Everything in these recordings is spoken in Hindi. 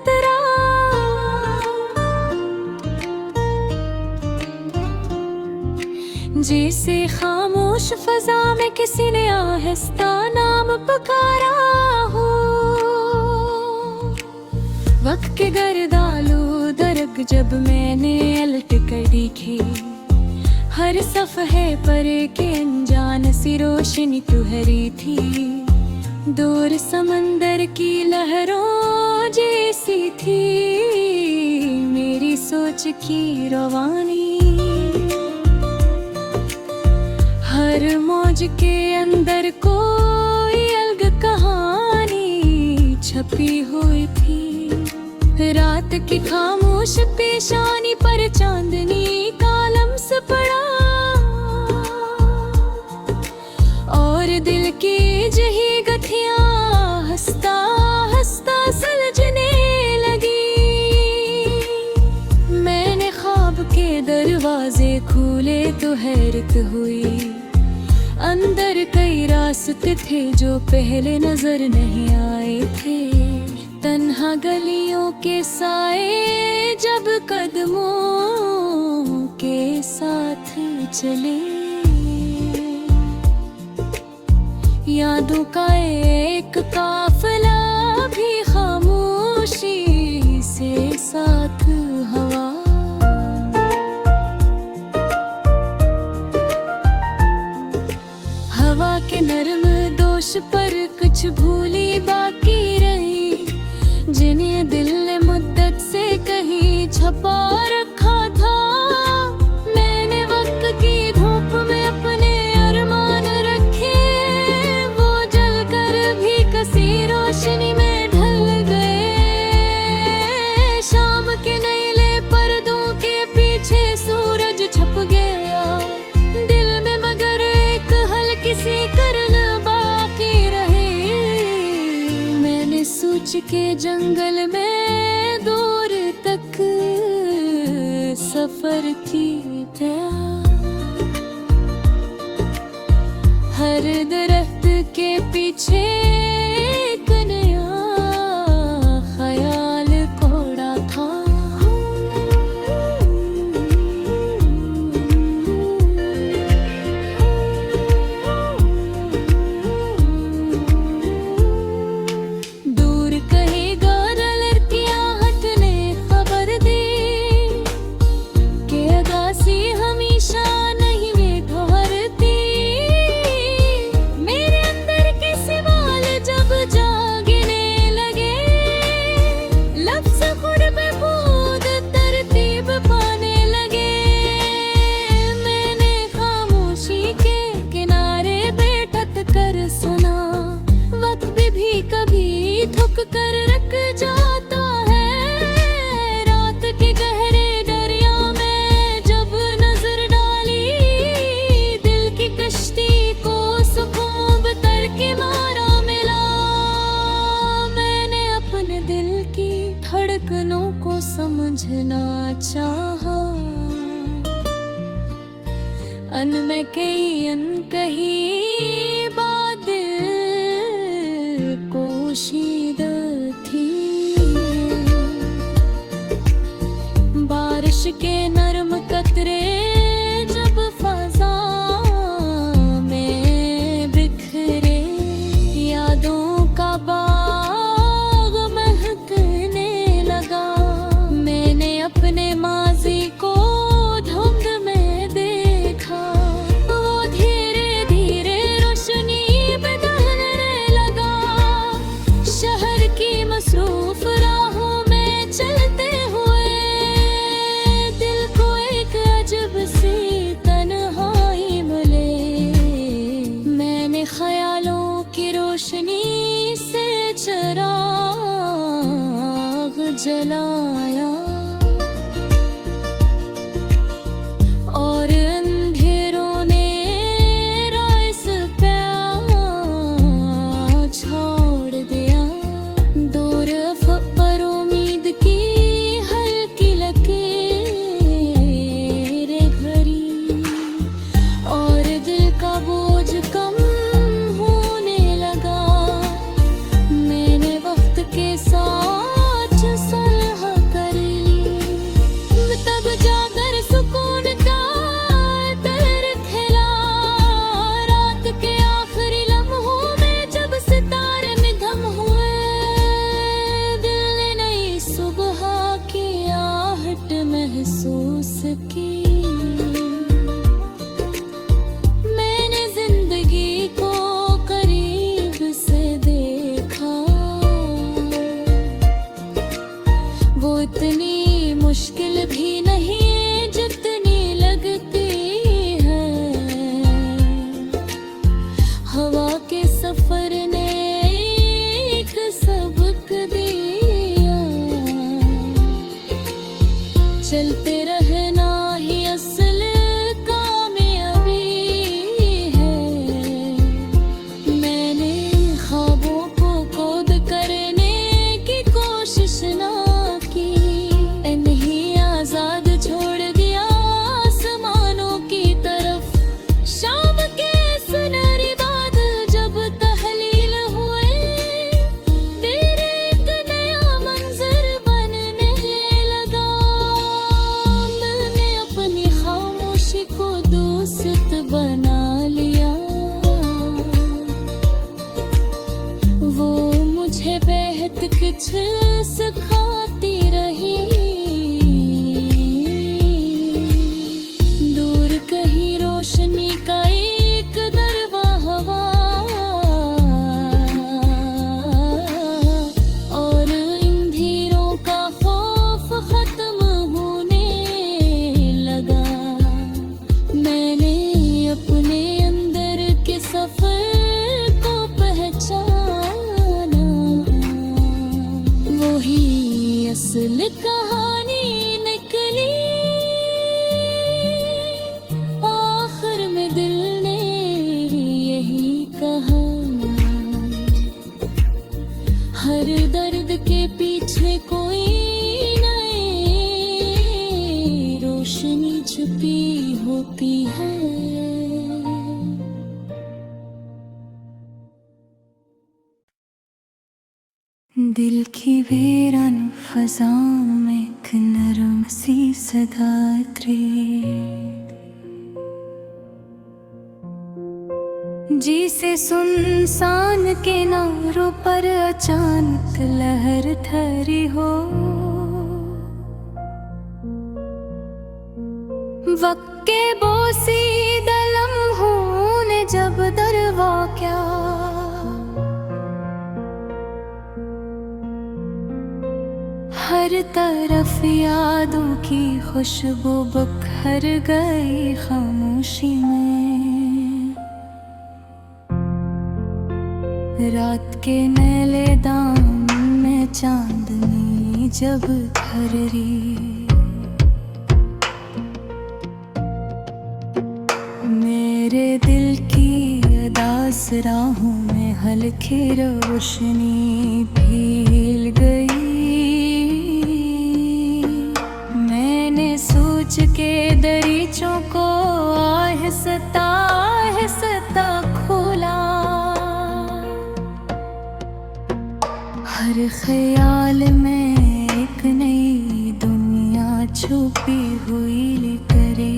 तेरा। जैसे खामोश फजा में किसी ने आहिस्ता नाम पुकारा हो। वक्त के गर्दालू दरग जब मैंने अलट कर देखी, हर सफ़हे पर के अनजान सी रोशनी तुहरी थी। दूर समंदर की लहरों जैसी थी मेरी सोच की रवानी। हर मौज के अंदर कोई अलग कहानी छपी हुई थी। रात की खामोश पेशानी पर चांदनी का लम्स पड़ा, और दिल की जही गठियां हंसता हंसता सुलझने लगी। मैंने ख्वाब के दरवाजे खोले तो हैरत हुई, अंदर कई रास्ते थे जो पहले नजर नहीं आए थे। तन्हा गलियों के साए जब कदमों के साथ चले, यादों का एक काफिला भी खामोशी से साथ हवा। हवा के नरम दोष पर कुछ भूली बाकी रही, जिन्हें दिल ने मुद्दत से कहीं छपा रखा था। मैंने वक्त की धूप में अपने अरमान रखे, वो जलकर भी कसी रोशनी में ढल गए। शाम के नीले पर्दों के पीछे सूरज छप गया दिल में, मगर एक हल्की सी करन बाकी रही। मैंने सोच के जंगल में दूर तक सफर की था। हर दरख्त के पीछे एक नया ख्याल कोड़ा था। दूर कहीं गाना लड़कियां हटने खबर दी कि अगासी हमेशा नहीं में ठहरती। मेरे अंदर के सवाल जब जागने लगे, लफ्ज़ खुद में बूंद तरतीब पाने लगे। मैंने खामोशी के किनारे बैठक कर सुना, वक्त भी कभी थक कर रख जाता है। रात के गहरे दरिया में जब नजर डाली, दिल की कश्ती को सुकून तर के मारा मिला। मैंने अपने दिल की धड़कनों को समझना चाहा, अनमें कई अनकही बातें पोशीदा थी। बारिश के नरम कतरे जब फजा में बिखरे, यादों का बाग महकने लगा। मैंने अपने माजी को धुंध में देखा, वो धीरे धीरे रोशनी बदलने लगा। शहर की मसरूफ राहों में चलते हुए दिल को एक अजब सी तन्हाई मिले। मैंने ख्यालों की रोशनी से चिराग जलाया, और अंधेरों ने राइस पे छोड़ दिया। दूर पर उम्मीद की हल्की लकीरें भरी, और दिल का बोझ कम होने लगा। मैंने वक्त के साथ इतनी मुश्किल भी नहीं है जितनी लगती है। हवा के सफर ने एक सबक दिया, चलते रहना ही असल कामयाबी है। मैंने ख्वाबों को खोद करने की कोशिश ना की, नहीं आजाद छोड़ दिया आसमानों की तरफ। शाम के सुनहरी बादल जब तहलील हुए, तेरे एक नया मंजर बनने लगा। मैंने अपनी खामोशी को दोस्त बना लिया, वो मुझे बेहद कुछ सिखाती रही। दूर कहीं रोशनी का एक दरवा हवा, और इन धीरों का खौफ खत्म होने लगा। मैंने अपने अंदर के सफर को पहचाना, वही असल कहानी निकली। आखिर में दिल ने यही कहा, हर दर्द के पीछे कोई नई रोशनी छुपी होती है। दिल की वीरान फजाओं में एक नरम सी सदा उतरी, जिसे सुनसान किनारों पर अचानक लहर ठहरी हो। वक्त के बोसीदा लम्हों ने जब दरवा क्या, हर तरफ यादों की खुशबू बिखर गई खामोशी में। रात के नीले दाम में चांदनी जब ठहरी, मेरे दिल की अदास राहों में हल्की रोशनी भील गई। मैंने सोच के दरीचों को आहिस्ता आहिस्ता खोला, हर ख्याल में एक नई दुनिया छुपी हुई करे।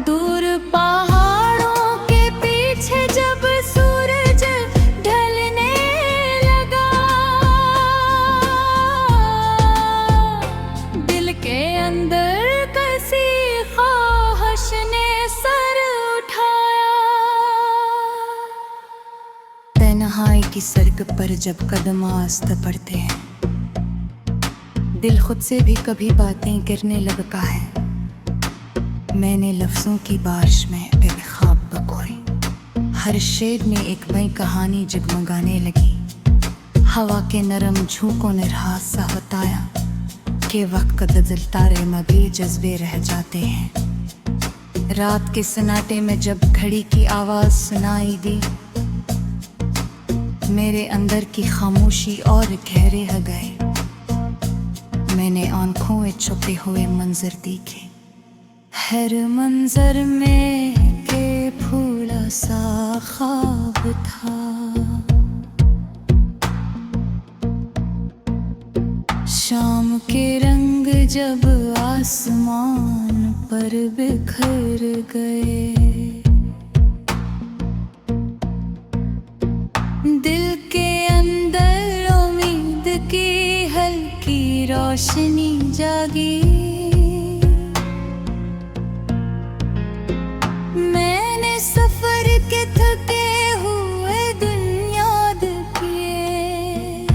दूर पहाड़ों के पीछे जब सूरज ढलने लगा, दिल के अंदर कसी ख्वाहिश ने सर उठाया। तन्हाई की सड़क पर जब कदम आस्ते पड़ते हैं, दिल खुद से भी कभी बातें करने लगता है। मैंने लफ्ज़ों की बारिश में बेख्वाब बकोई, हर शेर में एक नई कहानी जगमगाने लगी। हवा के नरम झोंकों ने राज सा बताया कि वक्त का बदल तारे में भी जज्बे रह जाते हैं। रात के सन्नाटे में जब घड़ी की आवाज़ सुनाई दी, मेरे अंदर की खामोशी और गहरे हो गए। मैंने आंखों में छुपे हुए मंजर देखे, हर मंजर में के फूला सा ख्वाब था। शाम के रंग जब आसमान पर बिखर गए, दिल के अंदर उम्मीद की हल्की रोशनी जागी। मैंने सफर के थके हुए दिन याद किए,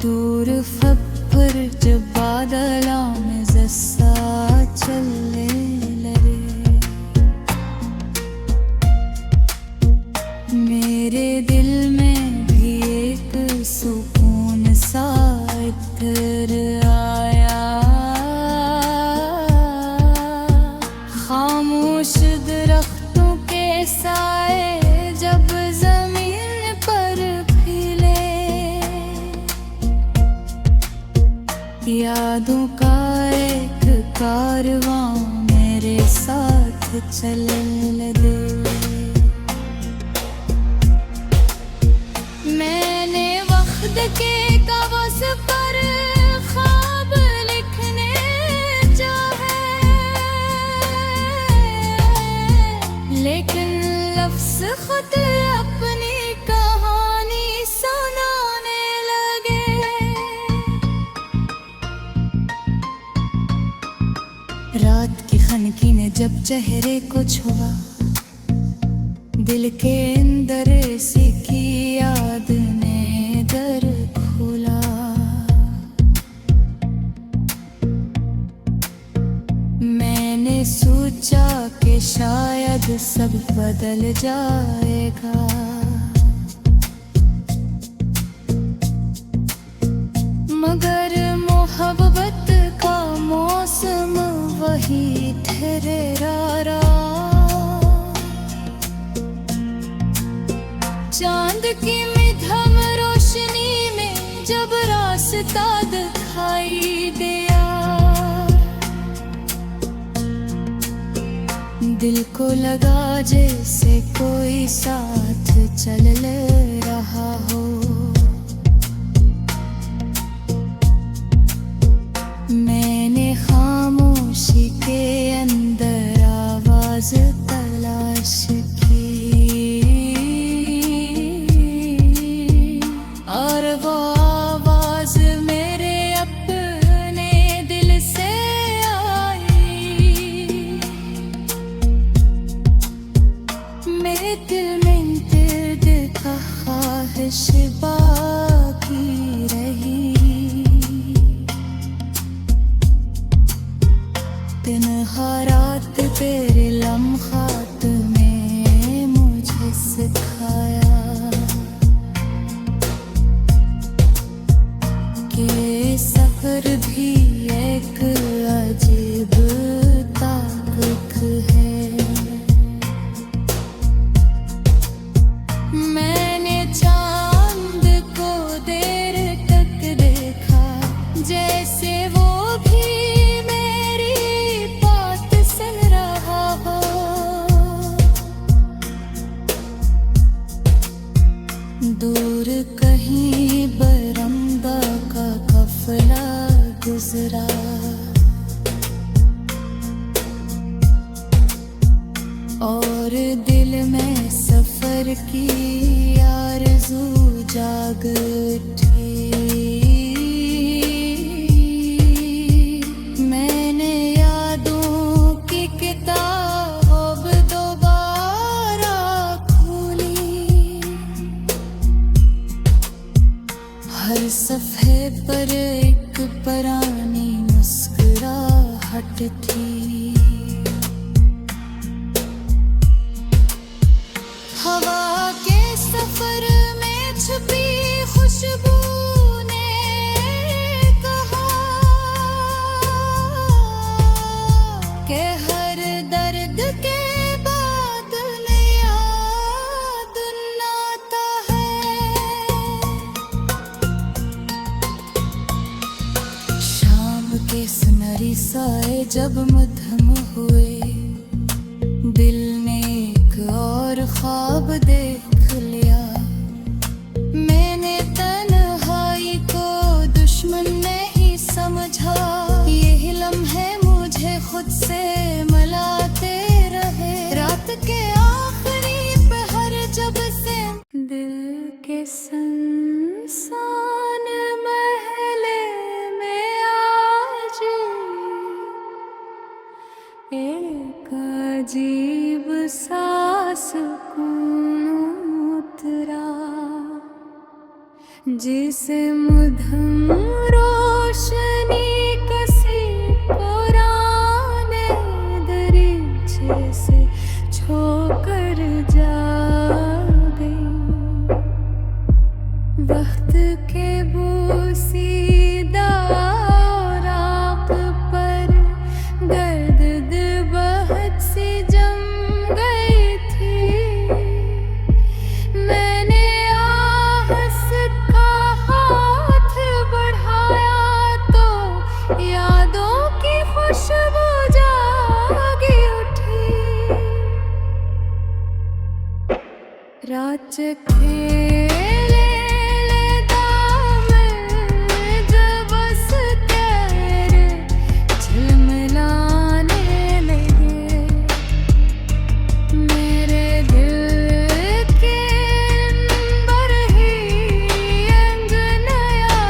दूर फपर जब बादला में जस्सा चलने लगे, मेरे दिल में भी एक सुकून सा इतर आया। खामोश दरख्तों के साए जब जमीन पर फैले, यादों का एक कारवां मेरे साथ चलने दे। मैंने वक्त के कागज पर ख्वाब लिखने चाहे, लेकिन लफ्ज़ खुद अपनी कहानी सुनाने लगे। रात की खनकी ने जब चेहरे को छुआ, दिल के अंदर सी की याद ने दर खोला। मैंने सोचा कि शायद सब बदल जाएगा, मगर मोहब्बत का मौसम वही ठहरा रहा। चांद की मध्यम रोशनी में जब रास्ता दिखाई दिया, दिल को लगा जैसे कोई साथ चल रहा हो। मैंने खामोशी के अंदर आवाज तलाश की, और वो आवाज मेरे अपने दिल से आई। मेरे दिल में दर्द का ख्वाहिश बाकी रही। तन्हा रात तेरे लम्हात में मुझे सिखाया कि सफर भी एक अजीब ताकत है। मैंने चांद को देर तक देखा, जैसे वो भी दूर कहीं बरमदा का काफिला गुजरा। और दिल में सफर की आरज़ू जाग उठी। मैंने यादों की किताब दोबारा खोली, हर सफ़े पर एक पुरानी मुस्कुराहट थी। हवा के सफर में छुपी खुशबू ने कहा कि हर दर्द के बाद नया दिन आता है। शाम के सुनहरी साए जब मध्यम हुए, दिल ने एक और ख्वाब देख लिया। मैंने तन्हाई को दुश्मन नहीं समझा, यही लम्हे मुझे खुद से मिलाते रहे। रात के आखिरी पहर जब से दिल के सुनसान महले में आज जिसे मुधम रोशनी कसी पुराने दरीचे से छोकर जा गई। वक्त के बोसीदा राख पर गर्द बहुत सी जम गई थी। मैंने आहस का हाथ बढ़ाया तो यादों की खुशबू जागी उठी। रात खेले जब बस तेरे झिलमिलाने लगे। मेरे दिल के अंबर ही अंगनया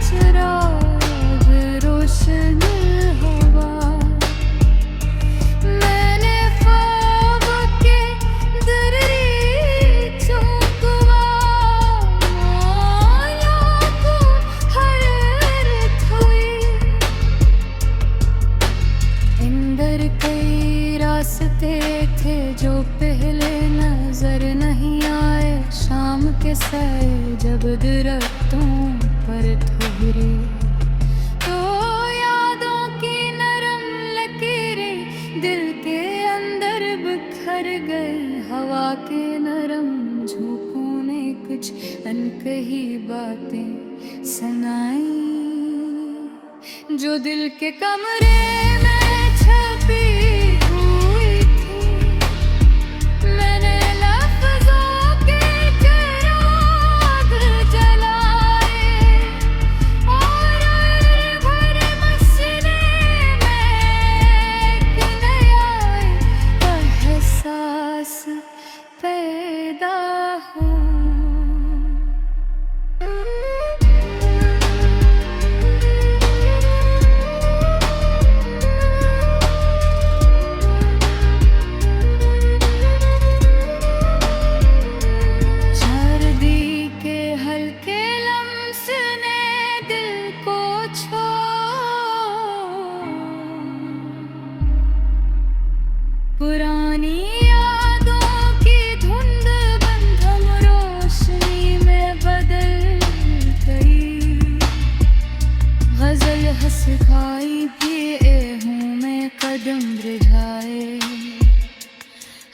चिराग रोशन हवा। मैंने ख्वाब के दरीचों को लाखों हरत हुई। इंदर कई रास्ते थे जो पहले नजर नहीं आए। शाम के सैर जब दरख्तों पर ठहरी तो यादों की नरम लकीरें दिल के अंदर बिखर गई। हवा के नरम झोंकों ने कुछ अनकही बातें सुनाई जो दिल के कमरे में छुपी हुई थी। मैंने लफ्ज़ों के चिराग जलाए और भर मसीने में एक नया एहसास पैदा हुआ। सर्दी के हल्के लम्स ने दिल को छू। पुरानी यादों की धुंध बंधम रोशनी में बदल गई। गजल हंस खाई पिए हूँ मैं कदम रिझाए।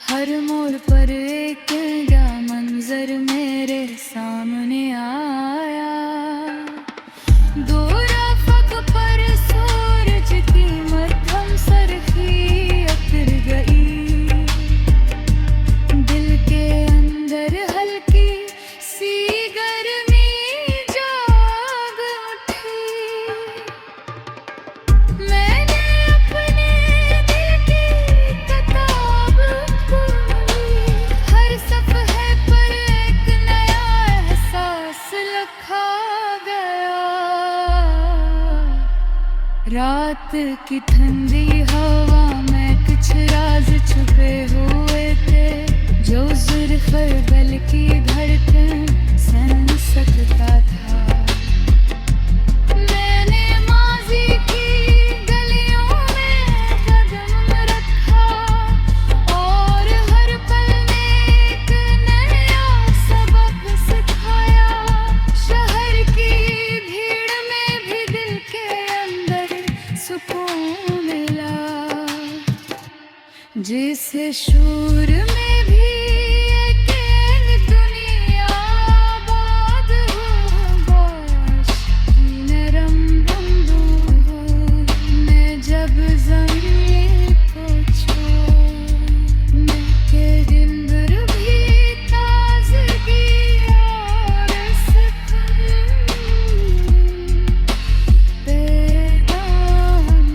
हर मोड़ पर एक नया मंजर मेरे सामने आया। दो रफ़क़ पर सूरज की मध्यम सरखी उतर गई। दिल के अंदर हल्की सी गर्मी जाग उठी। मैंने अपने दिल की किताब खोली। हर सफ़हे पर एक नया एहसास लिखा गया। रात की ठंडी हवा में कुछ राज छुपे हुए थे जो ज़ुल्फ़ गल की धड़कन सुन सकता था। मैंने माज़ी की गलियों में कदम रखा और हर पल में एक नया सबक सिखाया। शहर की भीड़ में भी दिल के अंदर सुकून मिला। जिस शूर में भी एक दुनिया आबाद हो। बाश की नरम बूंदों ने जब ज़मीन को छूने के दिन भी ताज़गी और सुकून पैदा हुआ।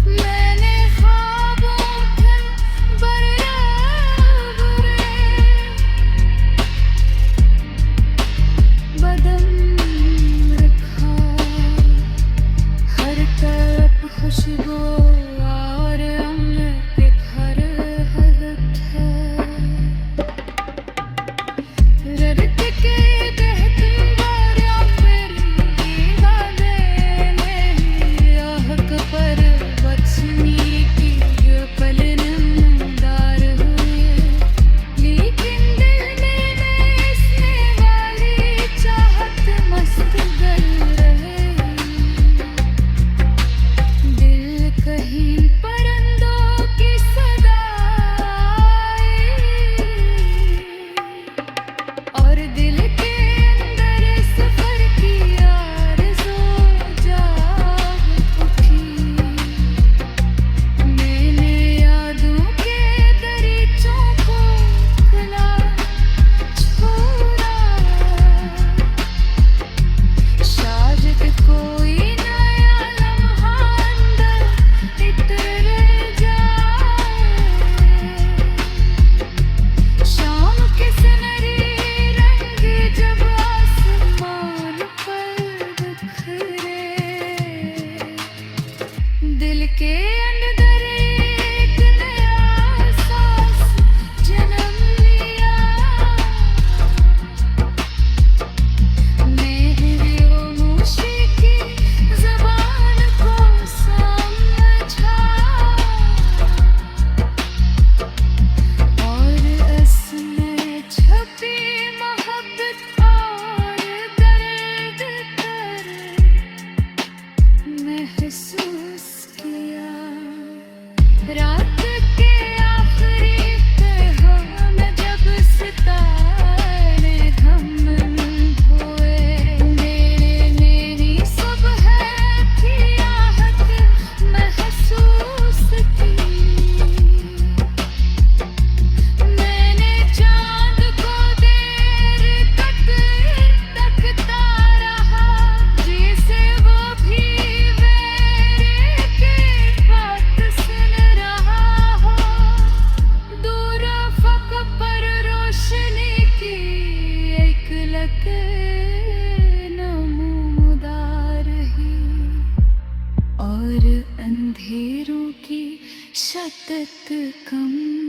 मैंने ख्वाबों के आदत कम